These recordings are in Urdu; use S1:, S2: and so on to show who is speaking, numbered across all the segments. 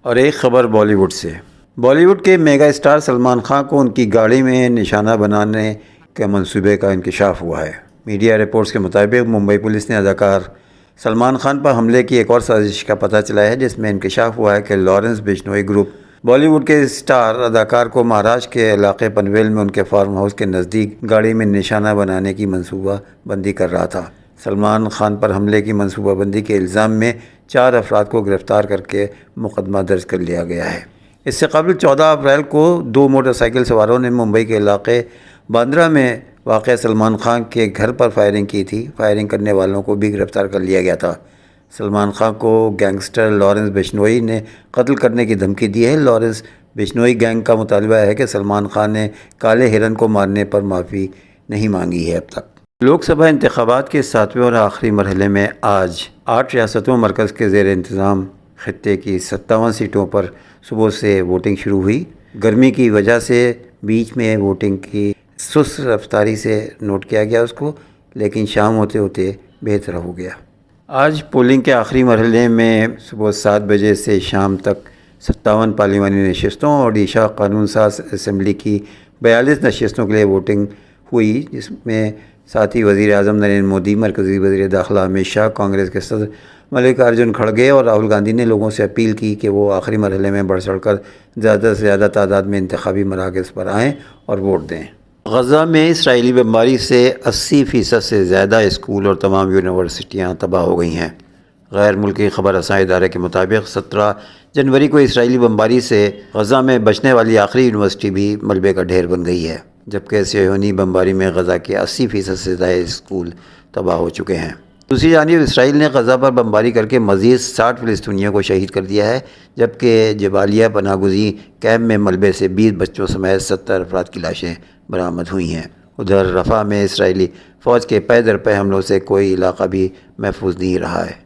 S1: اور ایک خبر بالی ووڈ سے۔ بالی ووڈ کے میگا اسٹار سلمان خان کو ان کی گاڑی میں نشانہ بنانے کے منصوبے کا انکشاف ہوا ہے۔ میڈیا رپورٹس کے مطابق ممبئی پولیس نے اداکار سلمان خان پر حملے کی ایک اور سازش کا پتہ چلا ہے، جس میں انکشاف ہوا ہے کہ Lawrence Bishnoi group Bollywood کے اسٹار اداکار کو مہاراشٹر کے علاقے پنویل میں ان کے فارم ہاؤس کے نزدیک گاڑی میں نشانہ بنانے کی منصوبہ بندی کر رہا تھا۔ سلمان خان پر حملے کی منصوبہ بندی کے الزام میں 4 افراد کو گرفتار کر کے مقدمہ درج کر لیا گیا ہے۔ اس سے قبل 14 اپریل کو 2 موٹر سائیکل سواروں نے ممبئی کے علاقے باندرا میں واقع سلمان خان کے گھر پر فائرنگ کی تھی۔ فائرنگ کرنے والوں کو بھی گرفتار کر لیا گیا تھا۔ سلمان خان کو گینگسٹر لارنس بشنوئی نے قتل کرنے کی دھمکی دی ہے۔ لارنس بشنوئی گینگ کا مطالبہ ہے کہ سلمان خان نے کالے ہرن کو مارنے پر معافی نہیں مانگی ہے اب تک۔ لوک سبھا انتخابات کے 7ویں اور آخری مرحلے میں آج 8 ریاستوں مرکز کے زیر انتظام خطے کی 57 سیٹوں پر صبح سے ووٹنگ شروع ہوئی۔ گرمی کی وجہ سے بیچ میں ووٹنگ کی سست رفتاری سے نوٹ کیا گیا اس کو، لیکن شام ہوتے ہوتے بہتر ہو گیا۔ آج پولنگ کے آخری مرحلے میں صبح 7 بجے سے شام تک 57 پارلیمانی نشستوں اور اڈیشہ قانون ساز اسمبلی کی 42 نشستوں کے لیے ووٹنگ ہوئی، جس میں ساتھ ہی وزیر اعظم نریندر مودی، مرکزی وزیر داخلہ امت شاہ، کانگریس کے صدر ملکارجن کھڑگے اور راہل گاندھی نے لوگوں سے اپیل کی کہ وہ آخری مرحلے میں بڑھ چڑھ کر زیادہ سے زیادہ تعداد میں انتخابی مراکز پر آئیں اور ووٹ دیں۔ غزہ میں اسرائیلی بمباری سے 80% سے زیادہ اسکول اور تمام یونیورسٹیاں تباہ ہو گئی ہیں۔ غیر ملکی خبر رساں ادارے کے مطابق 17 جنوری کو اسرائیلی بمباری سے غزہ میں بچنے والی آخری یونیورسٹی بھی ملبے کا ڈھیر بن گئی ہے، جبکہ صہیونی بمباری میں غزہ کے 80% سے زیادہ اسکول تباہ ہو چکے ہیں۔ دوسری جانب اسرائیل نے غزہ پر بمباری کر کے مزید 60 فلسطینیوں کو شہید کر دیا ہے، جبکہ جبالیہ پناہ گزین کیمپ میں ملبے سے 20 بچوں سمیت 70 افراد کی لاشیں برآمد ہوئی ہیں۔ ادھر رفح میں اسرائیلی فوج کے پے در پے حملوں سے کوئی علاقہ بھی محفوظ نہیں رہا ہے۔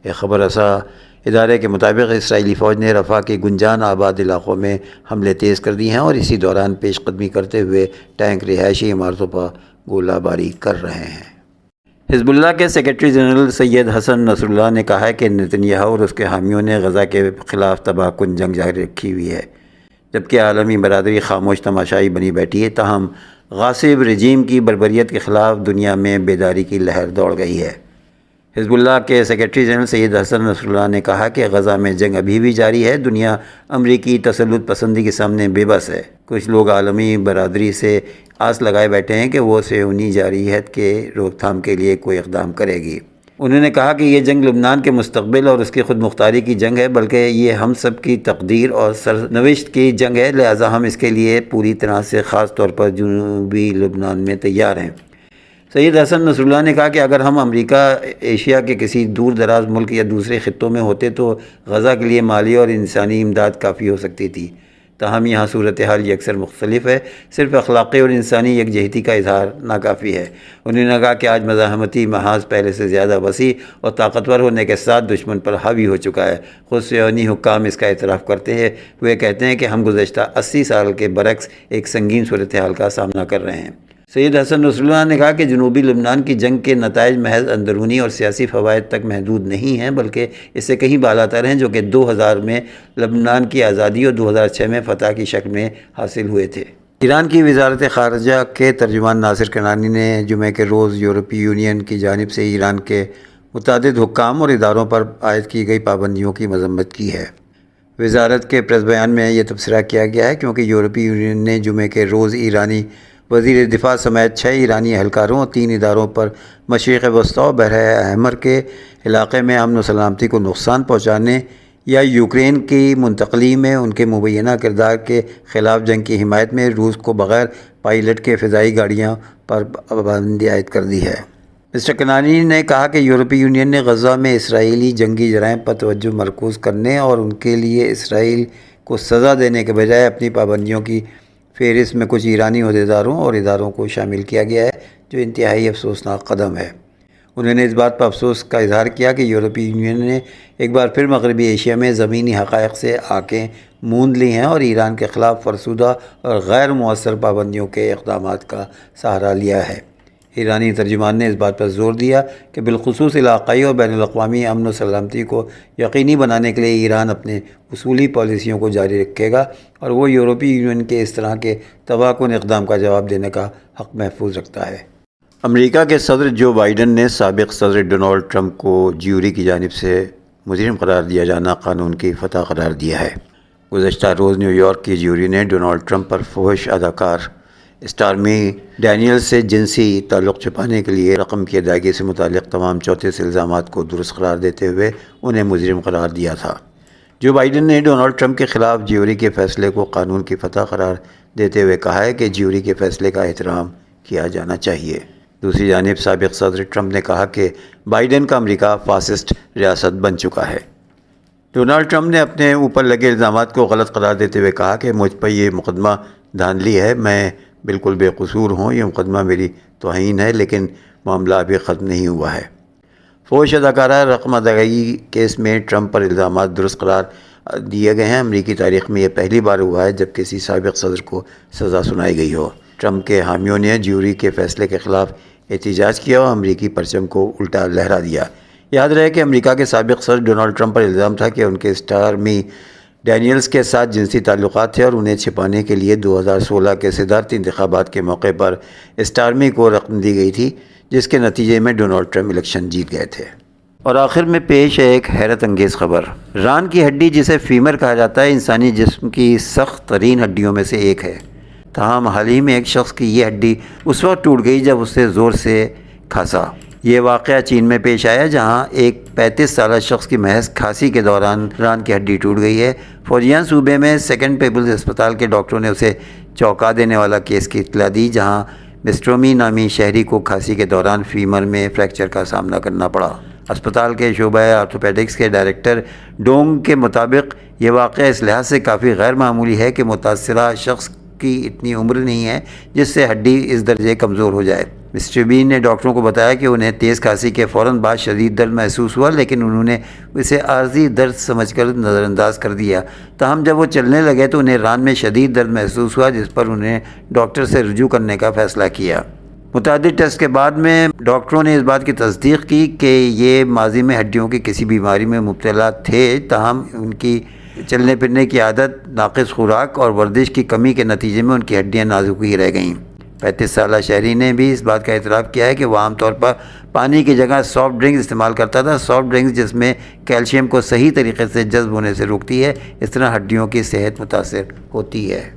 S1: ایک خبر رساں ادارے کے مطابق اسرائیلی فوج نے رفح کے گنجان آباد علاقوں میں حملے تیز کر دیے ہیں اور اسی دوران پیش قدمی کرتے ہوئے ٹینک رہائشی عمارتوں پر گولہ باری کر رہے ہیں۔ حزب اللہ کے سیکرٹری جنرل سید حسن نصر اللہ نے کہا ہے کہ نتنیاہو اور اس کے حامیوں نے غزہ کے خلاف تباہ کن جنگ جاری رکھی ہوئی ہے، جبکہ عالمی برادری خاموش تماشائی بنی بیٹھی ہے۔ تاہم غاصب رجیم کی بربریت کے خلاف دنیا میں بیداری کی لہر دوڑ گئی ہے۔ حزب اللہ کے سیکرٹری جنرل سید حسن نصر اللہ نے کہا کہ غزہ میں جنگ ابھی بھی جاری ہے۔ دنیا امریکی تسلط پسندی کے سامنے بے بس ہے۔ کچھ لوگ عالمی برادری سے آس لگائے بیٹھے ہیں کہ وہ صہیونی جارحیت کے روک تھام کے لیے کوئی اقدام کرے گی۔ انہوں نے کہا کہ یہ جنگ لبنان کے مستقبل اور اس کی خود مختاری کی جنگ ہے، بلکہ یہ ہم سب کی تقدیر اور سرنوشت کی جنگ ہے، لہٰذا ہم اس کے لیے پوری طرح سے خاص طور پر جنوبی لبنان میں تیار ہیں۔ سید حسن نصر اللہ نے کہا کہ اگر ہم امریکہ ایشیا کے کسی دور دراز ملک یا دوسرے خطوں میں ہوتے تو غزہ کے لیے مالی اور انسانی امداد کافی ہو سکتی تھی، تاہم یہاں صورتحال یکسر مختلف ہے۔ صرف اخلاقی اور انسانی یکجہتی کا اظہار ناکافی ہے۔ انہوں نے کہا کہ آج مزاحمتی محاذ پہلے سے زیادہ وسیع اور طاقتور ہونے کے ساتھ دشمن پر حاوی ہو چکا ہے۔ خود صہیونی حکام اس کا اعتراف کرتے ہیں ہوئے کہتے ہیں کہ ہم گزشتہ 80 سال کے برعکس ایک سنگین صورتحال کا سامنا کر رہے ہیں۔ سید حسن نصر اللہ نے کہا کہ جنوبی لبنان کی جنگ کے نتائج محض اندرونی اور سیاسی فوائد تک محدود نہیں ہیں، بلکہ اس سے کہیں بالاتر ہیں، جو کہ 2000 میں لبنان کی آزادی اور 2006 میں فتح کی شکل میں حاصل ہوئے تھے۔ ایران کی وزارت خارجہ کے ترجمان ناصر کنعانی نے جمعہ کے روز یورپی یونین کی جانب سے ایران کے متعدد حکام اور اداروں پر عائد کی گئی پابندیوں کی مذمت کی ہے۔ وزارت کے پریس بیان میں یہ تبصرہ کیا گیا ہے کیونکہ یورپی یونین نے جمعہ کے روز ایرانی وزیر دفاع سمیت 6 ایرانی اہلکاروں اور 3 اداروں پر مشرق وسطی اور بحر احمر کے علاقے میں امن و سلامتی کو نقصان پہنچانے یا یوکرین کی منتقلی میں ان کے مبینہ کردار کے خلاف جنگ کی حمایت میں روس کو بغیر پائلٹ کے فضائی گاڑیاں پر پابندی عائد کر دی ہے۔ مسٹر کنعانی نے کہا کہ یورپی یونین نے غزہ میں اسرائیلی جنگی جرائم پر توجہ مرکوز کرنے اور ان کے لیے اسرائیل کو سزا دینے کے بجائے اپنی پابندیوں کی فہرست میں کچھ ایرانی عہدیداروں اور اداروں کو شامل کیا گیا ہے، جو انتہائی افسوسناک قدم ہے۔ انہوں نے اس بات پر افسوس کا اظہار کیا کہ یورپی یونین نے ایک بار پھر مغربی ایشیا میں زمینی حقائق سے آنکھیں موند لی ہیں اور ایران کے خلاف فرسودہ اور غیر مؤثر پابندیوں کے اقدامات کا سہارا لیا ہے۔ ایرانی ترجمان نے اس بات پر زور دیا کہ بالخصوص علاقائی اور بین الاقوامی امن و سلامتی کو یقینی بنانے کے لیے ایران اپنے اصولی پالیسیوں کو جاری رکھے گا اور وہ یورپی یونین کے اس طرح کے تباہ کن اقدام کا جواب دینے کا حق محفوظ رکھتا ہے۔ امریکہ کے صدر جو بائیڈن نے سابق صدر ڈونالڈ ٹرمپ کو جیوری کی جانب سے مجرم قرار دیا جانا قانون کی فتح قرار دیا ہے۔ گزشتہ روز نیو یارک کی جیوری نے ڈونالڈ ٹرمپ پر فحش اداکار اسٹارمی ڈینیلز سے جنسی تعلق چھپانے کے لیے رقم کی ادائیگی سے متعلق تمام 34 الزامات کو درست قرار دیتے ہوئے انہیں مجرم قرار دیا تھا۔ جو بائیڈن نے ڈونالڈ ٹرمپ کے خلاف جیوری کے فیصلے کو قانون کی فتح قرار دیتے ہوئے کہا ہے کہ جیوری کے فیصلے کا احترام کیا جانا چاہیے۔ دوسری جانب سابق صدر ٹرمپ نے کہا کہ بائیڈن کا امریکہ فاسسٹ ریاست بن چکا ہے۔ ڈونالڈ ٹرمپ نے اپنے اوپر لگے الزامات کو غلط قرار دیتے ہوئے کہا کہ مجھ پر یہ مقدمہ دھاندلی ہے، میں بالکل بے قصور ہوں، یہ مقدمہ میری توہین ہے، لیکن معاملہ ابھی ختم نہیں ہوا ہے۔ فحش اداکارہ رقم ادائیگی کیس میں ٹرمپ پر الزامات درست قرار دیے گئے ہیں۔ امریکی تاریخ میں یہ پہلی بار ہوا ہے جب کسی سابق صدر کو سزا سنائی گئی ہو۔ ٹرمپ کے حامیوں نے جیوری کے فیصلے کے خلاف احتجاج کیا اور امریکی پرچم کو الٹا لہرا دیا۔ یاد رہے کہ امریکہ کے سابق صدر ڈونالڈ ٹرمپ پر الزام تھا کہ ان کے اسٹارمی ڈینیلز کے ساتھ جنسی تعلقات تھے اور انہیں چھپانے کے لیے 2016 کے صدارتی انتخابات کے موقع پر اسٹارمی کو رقم دی گئی تھی، جس کے نتیجے میں ڈونالڈ ٹرمپ الیکشن جیت گئے تھے۔ اور آخر میں پیش ہے ایک حیرت انگیز خبر۔ ران کی ہڈی جسے فیمر کہا جاتا ہے انسانی جسم کی سخت ترین ہڈیوں میں سے ایک ہے، تاہم حال ہی میں ایک شخص کی یہ ہڈی اس وقت ٹوٹ گئی جب اسے زور سے کھانسا۔ یہ واقعہ چین میں پیش آیا جہاں ایک 35 سالہ شخص کی محض کھانسی کے دوران ران کی ہڈی ٹوٹ گئی ہے۔ فوجیان صوبے میں سیکنڈ پیپلز ہسپتال کے ڈاکٹروں نے اسے چونکا دینے والا کیس کی اطلاع دی، جہاں مسٹرومی نامی شہری کو کھانسی کے دوران فیمر میں فریکچر کا سامنا کرنا پڑا۔ اسپتال کے شعبہ آرتھوپیڈکس کے ڈائریکٹر ڈونگ کے مطابق یہ واقعہ اس لحاظ سے کافی غیر معمولی ہے کہ متاثرہ شخص کی اتنی عمر نہیں ہے جس سے ہڈی اس درجے کمزور ہو جائے۔ مسٹر بین نے ڈاکٹروں کو بتایا کہ انہیں تیز کھانسی کے فوراً بعد شدید درد محسوس ہوا، لیکن انہوں نے اسے عارضی درد سمجھ کر نظر انداز کر دیا۔ تاہم جب وہ چلنے لگے تو انہیں ران میں شدید درد محسوس ہوا، جس پر انہیں ڈاکٹر سے رجوع کرنے کا فیصلہ کیا۔ متعدد ٹیسٹ کے بعد میں ڈاکٹروں نے اس بات کی تصدیق کی کہ یہ ماضی میں ہڈیوں کی کسی بیماری میں مبتلا تھے، تاہم ان کی چلنے پھرنے کی عادت، ناقص خوراک اور ورزش کی کمی کے نتیجے میں ان کی ہڈیاں نازک ہی رہ گئیں۔ 35 سالہ شہری نے بھی اس بات کا اعتراف کیا ہے کہ وہ عام طور پر پانی کی جگہ سافٹ ڈرنکس استعمال کرتا تھا۔ سافٹ ڈرنکس جس میں کیلشیم کو صحیح طریقے سے جذب ہونے سے روکتی ہے، اس طرح ہڈیوں کی صحت متاثر ہوتی ہے۔